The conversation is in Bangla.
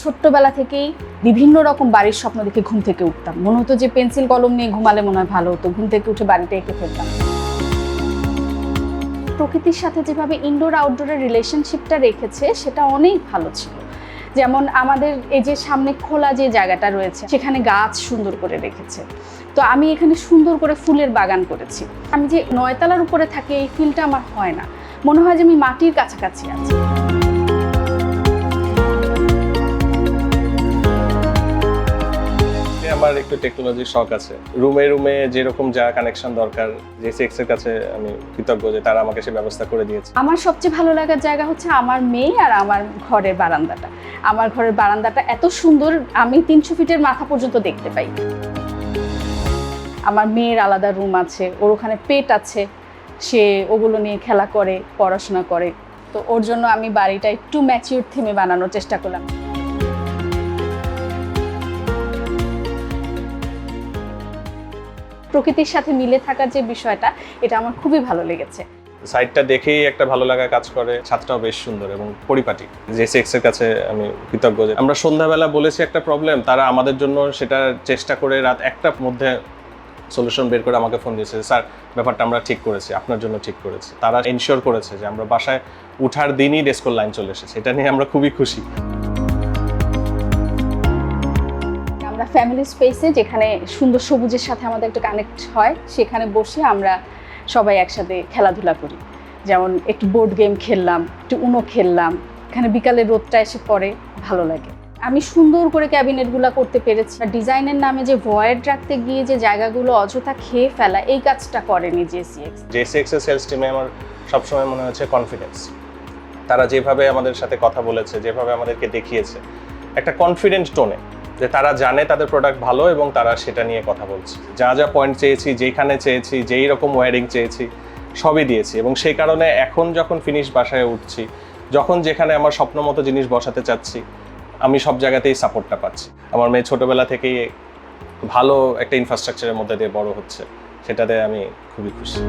ছোট্টবেলা থেকেই বিভিন্ন রকম বাড়ির স্বপ্ন দেখে ঘুম থেকে উঠতাম। মনে হতো যে পেন্সিল কলম নিয়ে ঘুমালে মনে হয় ভালো হতো, ঘুম থেকে উঠে বাড়িটা এঁকে ফেলতাম। প্রকৃতির সাথে যেভাবে ইনডোর আউটডোরের রিলেশনশিপটা রেখেছে সেটা অনেক ভালো ছিল। যেমন আমাদের এই যে সামনে খোলা যে জায়গাটা রয়েছে সেখানে গাছ সুন্দর করে রেখেছে। তো আমি এখানে সুন্দর করে ফুলের বাগান করেছি। আমি যে 9 তলার উপরে থাকি এই ফিলটা আমার হয় না, মনে হয় যে আমি মাটির কাছাকাছি আছি। আমার একটু টেকনোলজির শখ আছে। রুমে রুমে যেরকম যা কানেকশন দরকার জেসিএক্স এর কাছে আমি কৃতজ্ঞ যে তারা আমাকে সে ব্যবস্থা করে দিয়েছে। আমার সবচেয়ে ভালো লাগার জায়গা হচ্ছে আমার মেয়ে আর আমার ঘরের বারান্দাটা। আমার ঘরের বারান্দাটা এত সুন্দর, আমি 300 ফিটের মাথা পর্যন্ত দেখতে পাই। আমার মেয়ের আলাদা রুম আছে, ওর ওখানে পেট আছে, সে ওগুলো নিয়ে খেলা করে, পড়াশোনা করে। তো ওর জন্য আমি বাড়িটা একটু ম্যাচিউর থিমে বানানোর চেষ্টা করলাম। প্রকৃতির সাথে মিলে থাকার যে বিষয়টা, এটা আমার খুবই ভালো লেগেছে। সাইটটা দেখেই একটা ভালো লাগা কাজ করে, ছাদটাও বেশ সুন্দর এবং পরিপাটি। জেসিএক্স এর কাছে আমি কৃতজ্ঞ যে আমরা সন্ধ্যাবেলা বলেছি একটা প্রবলেম, তারা আমাদের জন্য সেটা চেষ্টা করে রাত 1টার মধ্যে সলিউশন বের করে আমাকে ফোন দিয়েছে, স্যার ব্যাপারটা আমরা ঠিক করেছি, আপনার জন্য ঠিক করেছি। তারা এনশিওর করেছে যে আমরা বাসায় উঠার দিনই ডেস্কোর লাইন চলে এসেছে, এটা নিয়ে আমরা খুবই খুশি। আমরা ফ্যামিলি স্পেসে, যেখানে সুন্দর সবুজের সাথে আমাদের একটা কানেক্ট হয়, সেখানে বসে আমরা সবাই একসাথে খেলাধুলা করি। যেমন একটু বোর্ড গেম খেললাম, একটু উনো খেললাম, এখানে বিকালে রোদটা এসে পড়ে, ভালো লাগে। আমি সুন্দর করে ক্যাবিনেটগুলো করতে পেরেছি। ডিজাইনের নামে যে ভয়েড রাখতে গিয়ে যে জায়গাগুলো অযথা খেয়ে ফেলা, এই কাজটা করেনি জেসিএক্স। জেসিএক্স এর সেলস টিমে আমার সবসময় মনে হচ্ছে কনফিডেন্স। তারা যেভাবে আমাদের সাথে কথা বলেছে, যেভাবে আমাদেরকে দেখিয়েছে একটা কনফিডেন্ট টোনে, যে তারা জানে তাদের প্রোডাক্ট ভালো এবং তারা সেটা নিয়ে কথা বলছে। যা যা পয়েন্ট চেয়েছি, যেখানে চেয়েছি, যেই রকম ওয়্যারিং চেয়েছি, সবই দিয়েছি। এবং সেই কারণে এখন যখন ফিনিশ বাসায় উঠছি, যখন যেখানে আমার স্বপ্ন মতো জিনিস বসাতে চাচ্ছি, আমি সব জায়গাতেই সাপোর্টটা পাচ্ছি। আমার মেয়ে ছোটোবেলা থেকেই ভালো একটা ইনফ্রাস্ট্রাকচারের মধ্যে দিয়ে বড় হচ্ছে, সেটাতে আমি খুবই খুশি।